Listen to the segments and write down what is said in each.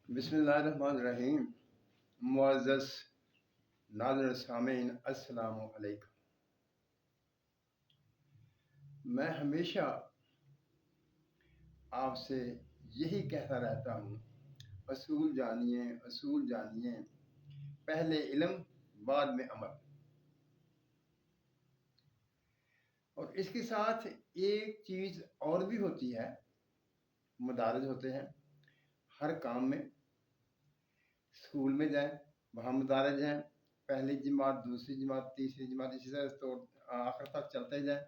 بسم اللہ الرحمن الرحیم۔ معزز ناظرین سامعین، السلام علیکم۔ میں ہمیشہ آپ سے یہی کہتا رہتا ہوں، اصول جانیے، پہلے علم بعد میں عمل۔ اور اس کے ساتھ ایک چیز اور بھی ہوتی ہے، مدارج ہوتے ہیں ہر کام میں۔ اسکول میں جائیں، وہاں مدارج ہیں، پہلی جماعت، دوسری جماعت، تیسری جماعت، اسی طرح تو آخر تک چلتے جائیں۔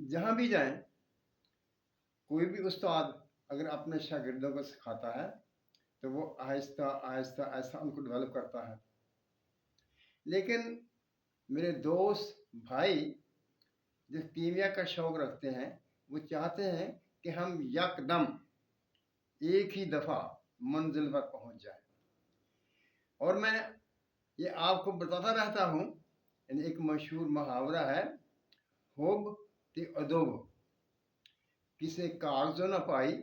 جہاں بھی جائیں، کوئی بھی استاد اگر اپنے شاگردوں کو سکھاتا ہے تو وہ آہستہ آہستہ ان کو ڈیولپ کرتا ہے۔ لیکن میرے دوست بھائی جو کیمیا کا شوق رکھتے ہیں، وہ چاہتے ہیں کہ ہم یکدم ایک ہی دفعہ منزل پر پہنچ جائیں۔ اور میں یہ آپ کو بتاتا رہتا ہوں، یعنی ایک مشہور محاورہ ہے، ہوب تے ادوب کسے کاغذ نہ پائی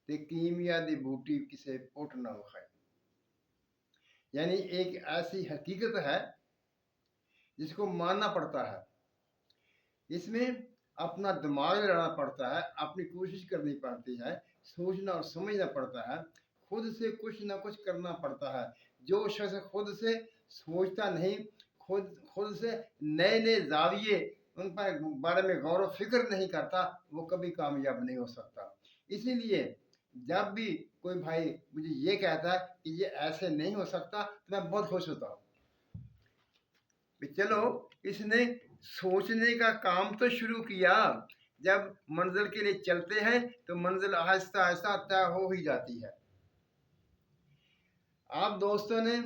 تے کیمیا دی بوٹی کسے پٹ نہ وکھائی۔ یعنی ایک ایسی حقیقت ہے جس کو ماننا پڑتا ہے، اس میں اپنا دماغ لڑانا پڑتا ہے، اپنی کوشش کرنی پڑتی ہے، سوچنا اور سمجھنا پڑتا ہے، خود سے کچھ نہ کچھ کرنا پڑتا ہے۔ جو شخص خود سے سوچتا نہیں، خود سے نئے زاویے ان پر بارے میں غور و فکر نہیں کرتا، وہ کبھی کامیاب نہیں ہو سکتا۔ اسی لیے جب بھی کوئی بھائی مجھے یہ کہتا ہے کہ یہ ایسے نہیں ہو سکتا تو میں بہت خوش ہوتا ہوں۔ چلو اس نے سوچنے کا کام تو شروع کیا، جب منزل کے لیے چلتے ہیں تو منزل آہستہ آہستہ طے ہو ہی جاتی ہے۔ آپ دوستوں نے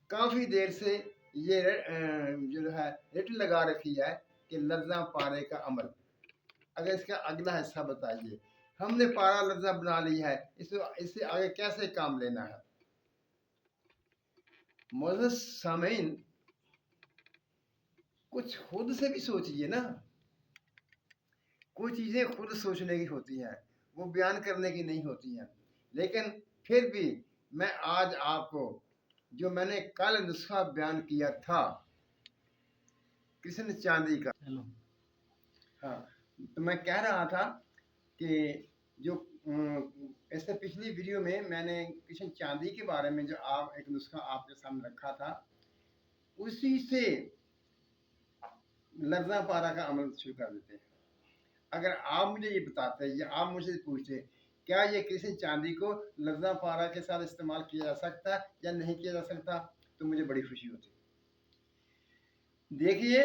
کافی دیر سے یہ جو ہے رٹ لگا رکھی ہے کہ لرزاں پارے کا عمل۔ اگر اس کا اگلا حصہ بتائیے، ہم نے پارا لرزاں بنا لی ہے، اس سے آگے کیسے کام لینا ہے؟ معزز سامعین، کچھ خود سے بھی سوچئے نا۔ کوئی چیزیں خود سوچنے کی ہوتی ہیں، وہ بیان کرنے کی نہیں ہوتی ہیں۔ لیکن پھر بھی میں آج آپ کو جو میں نے کل نسخہ بیان کیا تھا کرشن چاندی کا، ہاں، تو میں کہہ رہا تھا کہ جو اس سے پچھلی ویڈیو میں نے کرشن چاندی کے بارے میں جو ایک نسخہ آپ کے سامنے رکھا تھا، اسی سے لرزاں پارا کا عمل شروع کر دیتے ہیں۔ اگر آپ مجھے یہ بتاتے یا آپ مجھ سے پوچھتے کیا یہ کرشن چاندی کو لرزاں پارا کے ساتھ استعمال کیا جا سکتا یا نہیں کیا جا سکتا تو مجھے بڑی خوشی ہوتی۔ دیکھیے،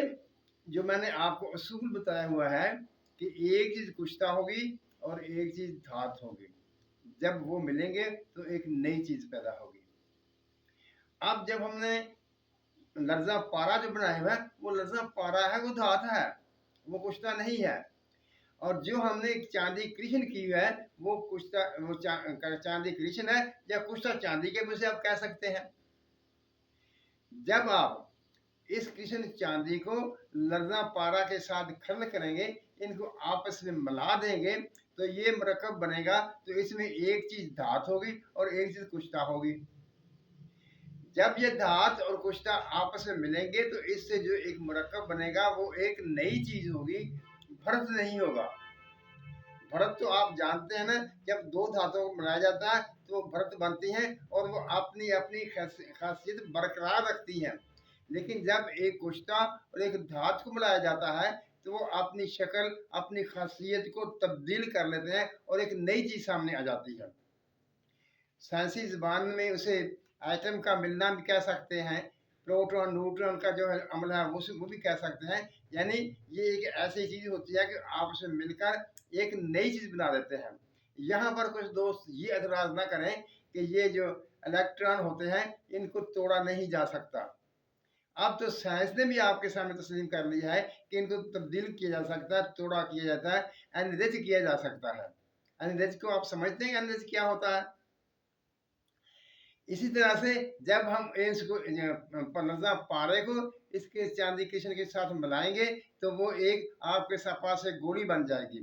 جو میں نے آپ کو اصول بتایا ہوا ہے کہ ایک چیز کشتہ ہوگی اور ایک چیز دھات ہوگی، جب وہ ملیں گے تو ایک نئی چیز پیدا ہوگی۔ اب جب ہم نے لرزاں پارا جو بنایا ہوا ہے، وہ لرزاں پارا ہے، وہ دھات ہے، وہ کشتہ نہیں ہے۔ اور جو ہم نے چاندی کرشن کی ہے، وہ چاندی کرشن ہے یا کشتہ چاندی کے بھی سے آپ کہہ سکتے ہیں۔ جب آپ اس کرشن چاندی کو لرزاں پارا کے ساتھ کھرل کریں گے، ان کو آپس میں ملا دیں گے تو یہ مرکب بنے گا، تو اس میں ایک چیز دھات ہوگی اور ایک چیز کشتہ ہوگی۔ جب یہ دھات اور کشتہ آپس میں ملیں گے تو اس سے جو ایک مرکب بنے گا وہ ایک نئی چیز ہوگی، بھرت نہیں ہوگا۔ بھرت تو آپ جانتے ہیں نا، جب دو دھاتوں کو ملایا جاتا ہے تو وہ بھرت بنتی ہیں اور وہ اپنی خاصیت برقرار رکھتی ہیں۔ لیکن جب ایک کشتہ اور ایک دھات کو ملایا جاتا ہے تو وہ اپنی شکل، اپنی خاصیت کو تبدیل کر لیتے ہیں اور ایک نئی چیز سامنے آ جاتی ہے۔ سائنسی زبان میں اسے ایٹم کا ملنا بھی کہہ سکتے ہیں، پروٹون نیوٹرون کا جو عمل ہے وہ بھی کہہ سکتے ہیں۔ یعنی یہ ایک ایسی چیز ہوتی ہے کہ آپس میں مل کر ایک نئی چیز بنا دیتے ہیں۔ یہاں پر کچھ دوست یہ اعتراض نہ کریں کہ یہ جو الیکٹران ہوتے ہیں ان کو توڑا نہیں جا سکتا۔ اب تو سائنس نے بھی آپ کے سامنے تسلیم کر لیا ہے کہ ان کو تبدیل کیا جا سکتا ہے، توڑا کیا جاتا ہے، انرچ کیا جا سکتا ہے۔ انرچ کو آپ سمجھتے ہیں کہ انرچ کیا ہوتا ہے؟ اسی طرح سے جب ہم اس کو لرزاں پارے کو اس کے چاندی کرشن کے ساتھ ملائیں گے تو وہ ایک آپ کے پاس سے گولی بن جائے گی۔